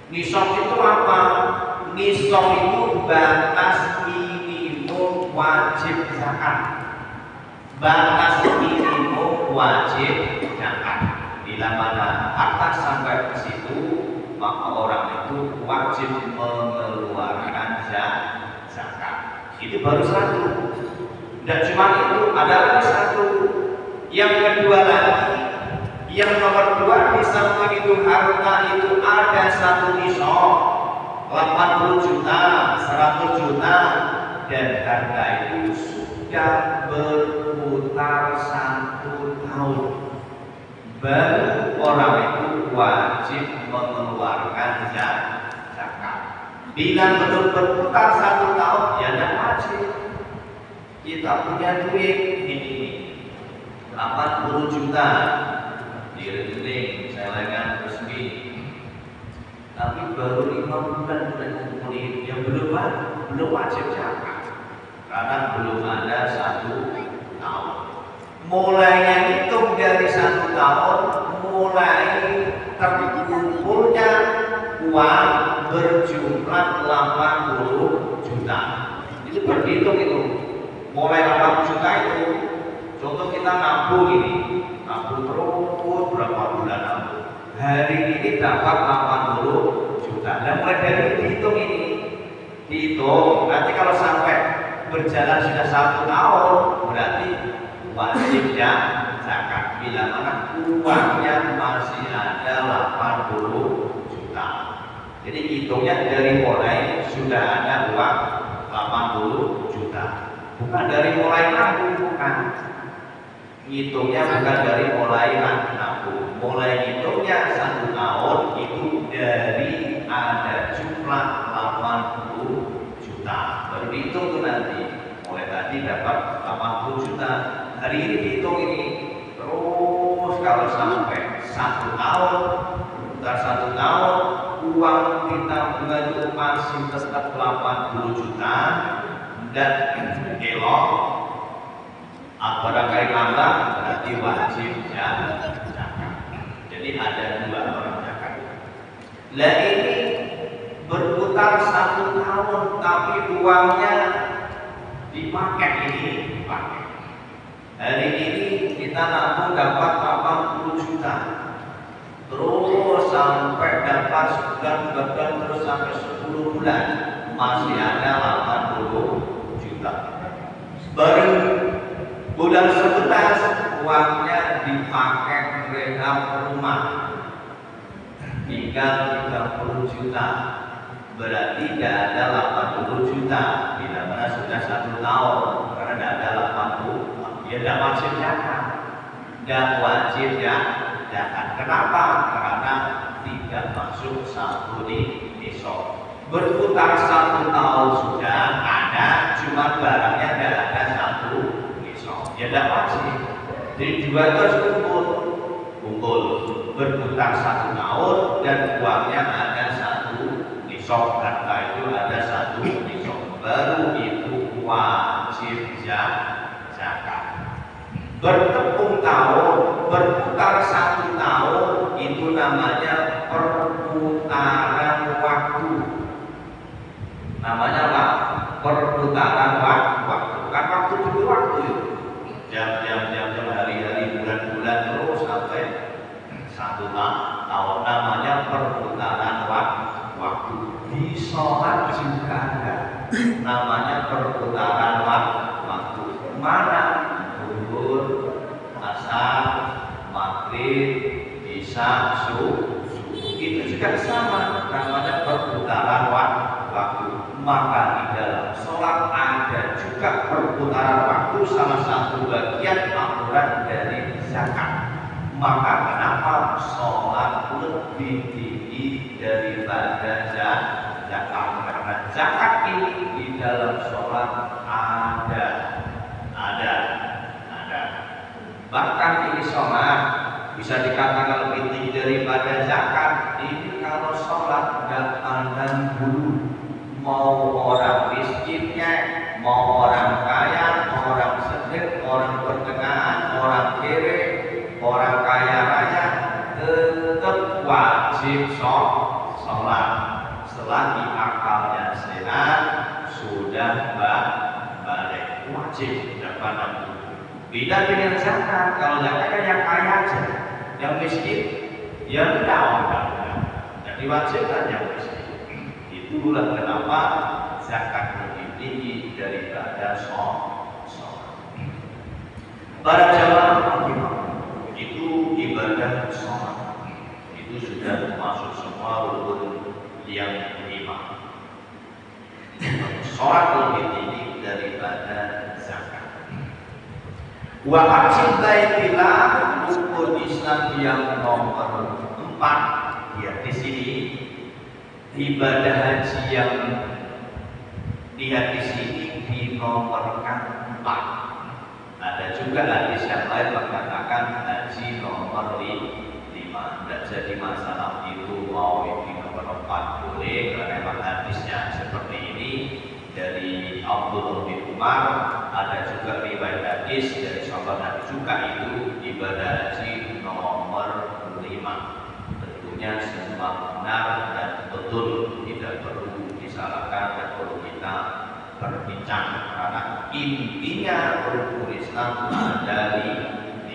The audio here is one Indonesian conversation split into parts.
Nisab itu apa? Nisab itu batas minimum wajib zakat. Batas minimum wajib zakat. Bila mana harta sampai ke situ, maka orang itu wajib mengeluarkan zakat. Itu baru satu. Dan cuma itu, ada lagi satu. Yang kedua lagi, yang nomor dua, di samping itu harta itu ada satu nisab, 80 juta, 100 juta, dan harga itu sudah berputar 1 tahun. Baru orang itu wajib mengeluarkan zakat. Bila belum berputar 1 tahun, ya tidak wajib. Kita punya duit ini 80 juta di rekening saya lakukan resmi, tapi baru 5 bulan sudah kumpulin, yang belum wajib zakat karena belum ada 1 tahun. Mulainya hitung dari 1 tahun, mulai terkumpulnya uang berjumlah 80 juta. Itu berhitung itu. Mulai 80 juta itu, contoh kita nabung ini, nabung terus berapa bulan nabung. Hari ini dapat 80 juta. Dan mulai dari dihitung ini, dihitung. Nanti kalau sampai berjalan sudah 1 tahun, berarti wajibnya zakat. Bila mana uangnya masih ada 80 juta. Jadi hitungnya dari mulai sudah ada uang 80 juta. Bukan dari mulai nabung, bukan. Hitungnya bukan dari mulai nabung. Mulai hitungnya 1 tahun itu dari ada jumlah 80 juta. Baru dihitung tuh nanti. Mulai tadi dapat 80 juta. Hari ini dihitung ini. Terus kalau sampai 1 tahun, setelah 1 tahun, uang kita itu masih tetap 80 juta. Dan elok barangkali nambah berarti wajib zakat. Jadi ada 2 orang zakat. Lah ini berputar 1 tahun tapi uangnya dipakai dipakai. Hari ini kita nabung dapat 80 juta. Terus sampai dapat sebulan terus sampai 10 bulan masih ada 80 juta. Baru bulan 11 uangnya dipakai rehab rumah, tinggal 30 juta. Berarti tidak ada 80 juta. Bila mana sudah 1 tahun, karena tidak ada 80, dia tidak wajib zakat. Tidak wajib zakat. Kenapa? Karena tidak masuk 1 nisab. Berputar 1 tahun sudah ada, cuma barangnya tidak ada 1 nisab. Ya tidak wajib. Jadi 2 itu harus kumpul. Berputar 1 tahun dan uangnya ada 1 nisab. Harta itu ada 1 nisab. Baru itu wajib zakat. Bertepung tahun, berputar 1 tahun itu namanya perputaran waktu. Namanya apa? Perputaran waktu. Kan waktu demi waktu itu. Jam-jam hari-hari, bulan-bulan terus sampai 1 tahun. Namanya perputaran waktu. Di sholat juga ada. Namanya perputaran waktu. Mana? Zuhur, asar, maghrib, isya, subuh. Itu juga sama. Namanya perputaran waktu. Maka di dalam sholat ada juga perputaran waktu, salah satu bagian aturan dari zakat. Maka kenapa sholat lebih tinggi daripada zakat? Karena zakat ini di dalam sholat ada. Bahkan ini sholat bisa dikatakan lebih tinggi daripada zakat. Ini kalau sholat nggak pandang bulu. Mau orang miskinnya, mau orang kaya, orang sedikit, orang pertengahan, orang kere, orang kaya raya, tetap wajib sholat. sholat. Selagi akalnya sehat, sudah balik, wajib dapat. Beda dengan zakat. Kalau zakat kan yang kaya aja, yang miskin ya enggak. Jadi diwajibkan yang miskin. Itulah kenapa zakat lebih tinggi daripada sholat. Para jamaah itu ibadah sholat itu sudah masuk semua rukun yang 5. Sholat lebih tinggi daripada zakat. Wa hajjil baitillah, rukun Islam yang nomor 4. Ya, di sini ibadah haji yang lihat di sini dinomorkan 4. Ada juga hadis yang lain mengatakan haji nomor 5. Tidak jadi masalah itu mau di nomor 4 boleh, karena memang hadisnya seperti ini dari Abdullah bin Umar. Ada juga riwayat hadis dari sahabat Nabi juga itu ibadah haji nomor 5. Tentunya semua benar dan betul, tidak perlu disalahkan dan perlu kita berbincang, karena intinya rukun Islam ada 5.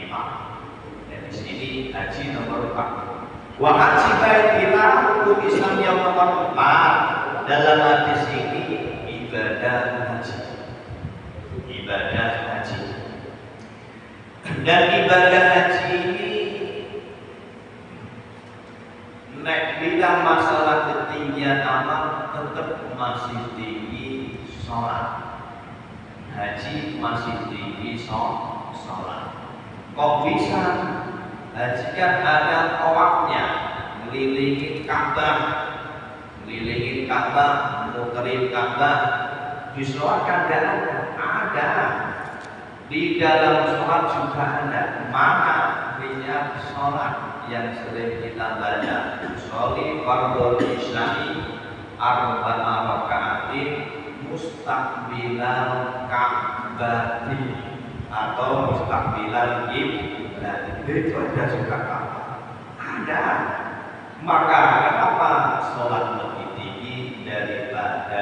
Dan di sini haji nomor 4. Wa haji baitillah, rukun Islam yang nomor 4 dalam hadis ini ibadah haji. Ibadah haji. Dan ibadah haji ini nek bilang masalah ketinggian amal tetap masih tinggi sholat. Haji masih tinggi sholat. Kok bisa? Haji kan ada tawafnya, ngelilingin Ka'bah, muterin Ka'bah. Di sholat kan ada. Di dalam sholat juga ada. Mana niat sholat yang sering kita baca? Sholli fardhu isyai arba'a raka'atin mustaqbilal Ka'bati atau mustaqbilal qiblat. Itu ada juga Ka'bah. Ada. Maka kenapa sholat lebih tinggi daripada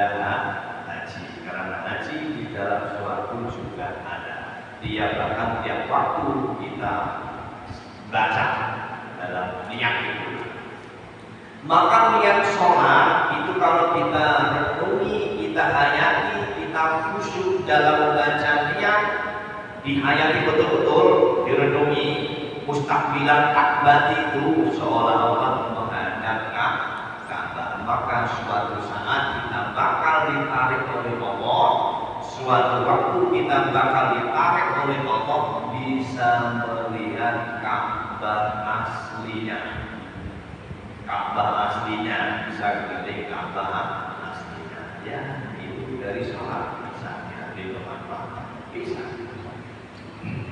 haji? Karena haji di dalam suatu juga ada. Dia bahkan tiap waktu kita baca dalam niat itu. Maka niat sholat itu kalau kita renungi, kita hayati, kita khusyuk dalam membaca niat, dihayati betul-betul, direnungi mustaqbilan Ka'bah itu seolah-olah menghadap Ka'bah. Maka suatu saat kita bakal ditarik oleh Allah. Suatu waktu kita bakal ditarik oleh Allah, bisa melihat Ka'bah aslinya. Ka'bah aslinya bisa gede, Ka'bah aslinya. Ya, itu dari sholat misalnya di tempat bisa.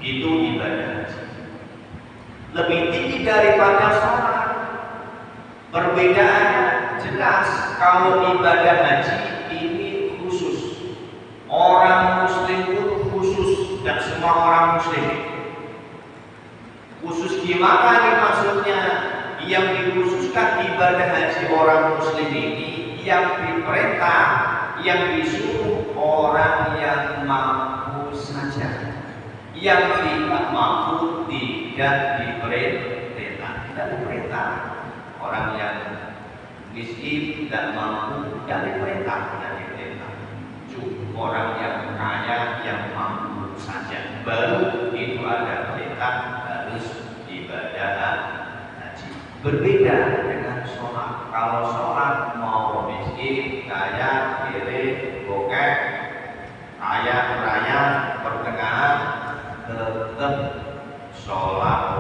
Itu ibadah haji. Lebih tinggi daripada sholat. Perbedaannya jelas. Kalau ibadah haji ini khusus. Orang muslim pun khusus, dan semua orang muslim. Khusus gimana nih maksudnya? Yang dikhususkan ibadah haji orang muslim ini, yang diperintah, yang disuruh orang yang mampu saja. Yang tidak mampu tidak diperintah. Tidak diperintah. Orang yang miskin tidak mampu tidak diperintah. Orang yang kaya yang mampu saja, baru itu ada perintah harus ibadah haji. Berbeda dengan sholat. Kalau sholat mau miskin, kaya, kiri, bokeh, kaya, raya, pertengahan, tetap sholat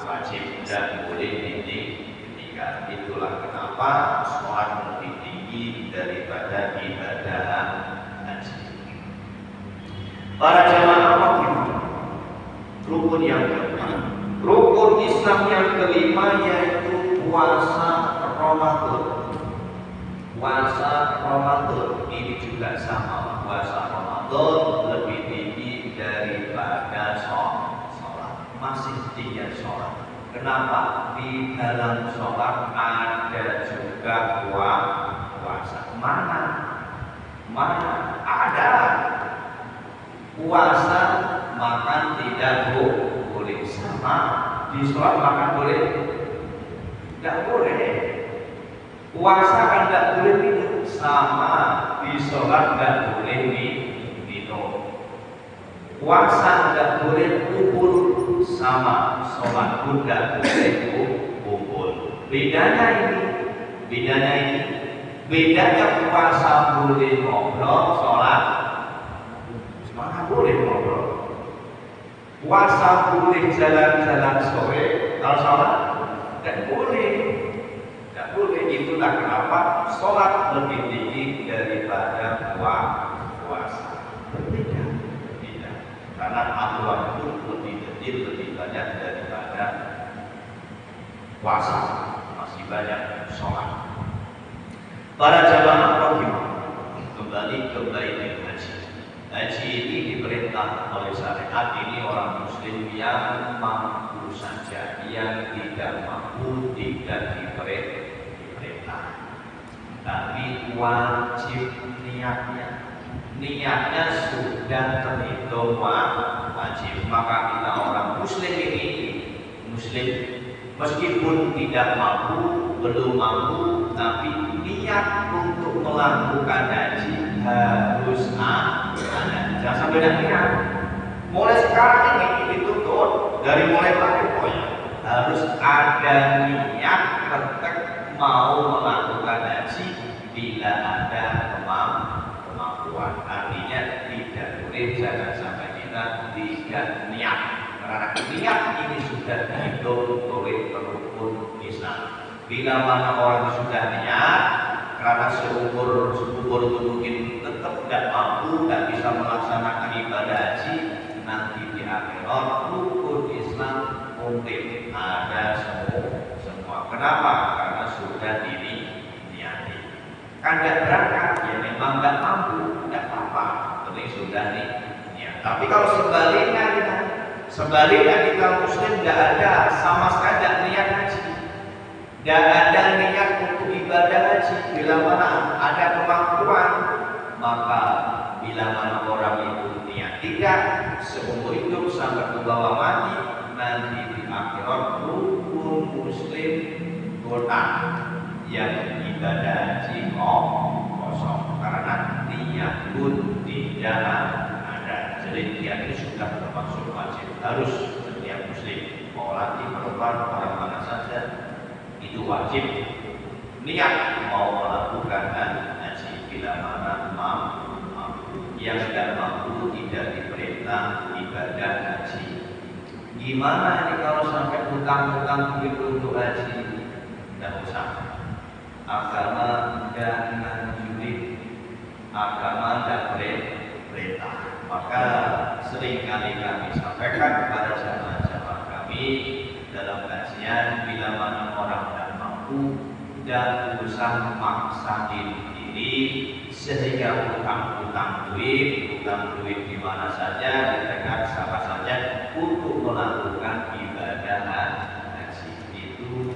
wajib dan boleh ditinggal. Itulah kenapa sholat lebih tinggi daripada ibadah haji. Para jamaah rukun yang keempat, rukun Islam yang kelima yaitu puasa Ramadan. Puasa Ramadan ini juga sama. Puasa Ramadan lebih tinggi daripada sholat. Masih tinggi sholat. Kenapa? Di dalam sholat ada juga juga puasa. Mana ada puasa makan tidak boleh, sama di sholat makan boleh? Tidak boleh. Puasa kan tidak boleh minum, sama di sholat tidak boleh minum. Puasa tidak boleh kumpul, sama sholat pun tidak boleh kumpul. Bedanya puasa boleh ngobrol, sholat mana boleh ngobrol. Puasa boleh jalan-jalan sore, kalau sholat tidak boleh. Itulah kenapa sholat lebih tinggi daripada puasa. Berbeda. Karena aturan itu lebih detail, lebih banyak daripada puasa. Masih banyak sholat. Para jamaah rahimah, kembali ke Baitul Haji. Haji ini diperintah oleh syariat ini orang muslim yang mampu saja, yang tidak mampu tidak diperintah. Tapi wajib niatnya sudah terhitung wajib. Maka kita orang muslim ini meskipun tidak belum mampu, tapi niat untuk melakukan haji harus ada. Jangan sampai niat. Mulai sekarang ini dituntut dari mulai pagi pokoknya harus ada niat tetap mau melakukan haji bila ada kemampuan. Artinya tidak boleh, jangan sampai kita tidak niat. Karena niat ini sudah dihitung oleh rukun Islam. Bila mana orang sudah niat, karena seumur itu mungkin tetap tidak mampu, tidak bisa melaksanakan ibadah haji, nanti di akhirat rukun Islam mungkin ada semua. Kenapa? Karena sudah diniati. Kan tidak berangkat, ya memang tidak mampu, tidak apa-apa. Ini sudah niat. Tapi kalau sebaliknya kita muslim tidak ada sama sekali tidak niat haji, tidak ada niat untuk ibadah haji. Bila mana ada kemampuan, maka bila mana orang itu niat tidak seumur hidup sampai ke bawah mati, nanti di akhirat rukun muslim kota yang ibadah haji kosong karena niat pun tidak ada. Jadi niat ini sudah termasuk wajib, harus setiap muslim, mau laki perempuan orang mana saja itu wajib niat mau melakukan haji. Bila mana mampu, yang tidak mampu tidak diperintah ibadah haji. Gimana ini kalau sampai hutang duit untuk haji? Tidak usah. Agama jangan judi, agama tidak perintah. Maka seringkali kami sampaikan kepada jamaah-jamaah kami dalam kajian, bila mana orang tidak mampu dan usah maksain diri sehingga hutang duit di mana saja, di dekat siapa saja untuk melakukan ibadah haji itu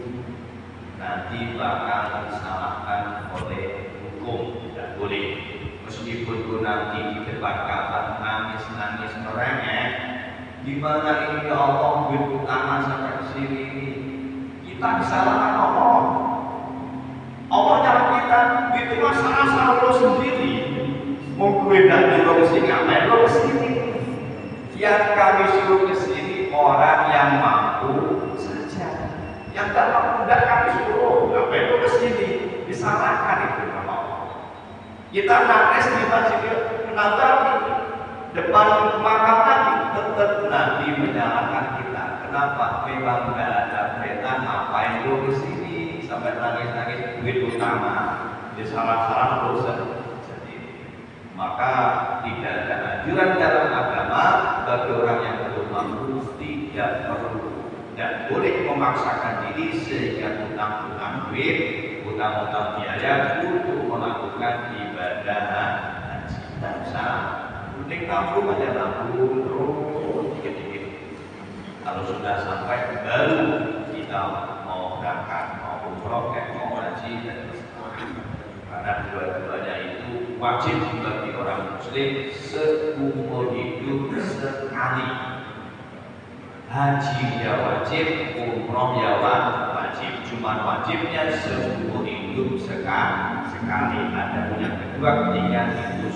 nanti bakal disalahkan oleh hukum. Tidak boleh. Meskipun itu nanti di depan kapan nangis merengek, gimana ini ya Allah duit utangan sampai ke sini, kita disalahkan Allah. Allah nyala kita, itu masalah lo sendiri. Mau gue dan lo kesini, ngapain lo kesini? Yang kami suruh kesini orang yang mampu saja. Yang tak mampu tidak kami suruh, ngapain lo kesini? Disalahkan itu sama Allah. Kita nangis di masjid Nabawi depan makam Nabi, tetap Nabi menyalahkan kita. Kenapa? Memang tidak ada perintah, ngapain lo kesini? Sampai nangis duit utama, salah dosa. Maka tidak ada anjuran dalam agama bagi orang yang belum mampu, tidak boleh memaksakan diri sehingga utang duit, utang biaya untuk melakukan ibadah haji. Tidak usah. Penting tabung aja tabung terus dikit-dikit. Kalau sudah sampai baru kita mau berangkat, mau umroh, mau haji dan karena dua-duanya itu wajib bagi orang muslim seumur hidup sekali. Haji ya wajib, umroh ya wajib, cuma wajibnya seumur hidup sekali. Ada yang kedua ketika itu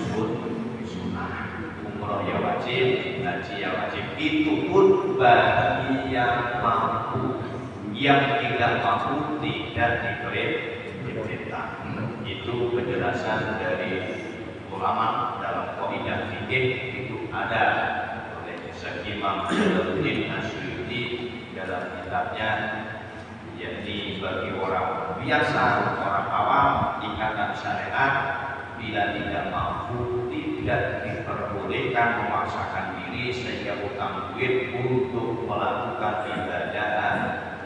sunnah. Umroh ya wajib, haji ya wajib. Itu pun bagi yang mampu. Yang tidak mampu tidak diperintah. Itu penjelasan dari ulama dalam kaidah fikih itu ada oleh Syekh Imam Jalaluddin Asyuyuti dalam kitabnya, yakni bagi orang biasa, orang awam, ikatan syariat bila tidak mampu tidak diperbolehkan memaksakan diri sehingga utang duit untuk melakukan ibadah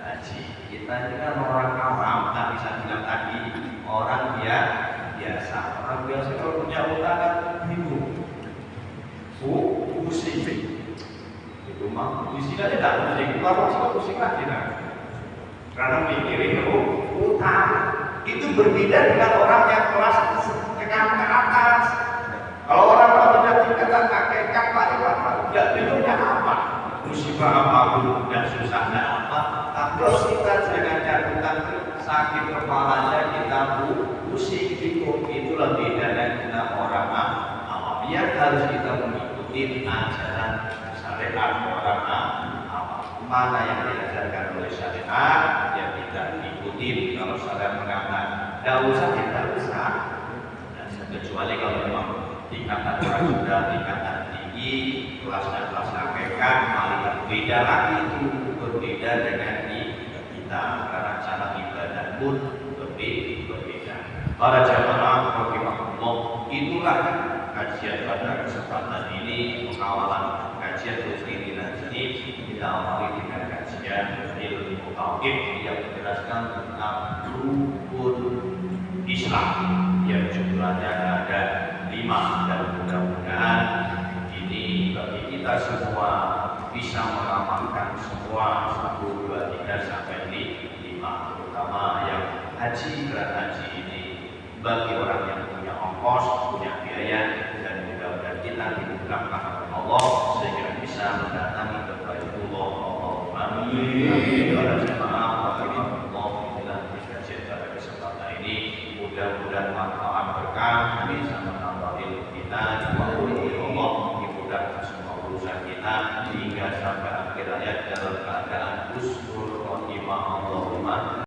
haji. Kita ini kan orang awam, tak bisa bilang tadi orang biasa. Orang biasa kalau punya utang kan bingung, pusing. Itu mah pusing aja tak pusing. Kalau sih pusing lagi nah. Karena mikirin utang itu berbeda dengan orang yang kelas ke atas. Kalau orang sudah tingkatan hakikat tidak bentuknya apa, musibah apapun dan susahnya apa, terus kita jangan catatan sakit kepalanya kita pusing bingung, itu lebih dari kita orang awam. Yang harus kita mengikuti ajaran syariat orang awam. Mana yang diajarkan oleh syariat yang kita ikuti. Kalau syariat mengatakan tidak usah, tidak usah. Dan kecuali kalau memang tingkatan orang sudah tingkatan tinggi, kelasnya kelas hakikat, malah berbeda lagi, itu berbeda dengan kita karena cara ibadah pun berbeda. Para jamaah rahimakumullah, itulah kajian pada kesempatan ini, pengawalan kajian rutin ini kita awali dengan kajian ilmu tauhid yang menjelaskan tentang rukun Islam yang jumlahnya ada 5, dan mudah-mudahan ini bagi kita semua bisa mengamalkan semua 1, 2, 3 sampai 5, terutama yang haji. Karena haji ini bagi orang yang punya ongkos, punya biaya, dan mudah-mudahan kita dimudahkan oleh Allah sehingga bisa mendatangi ke Baitullah. Amin.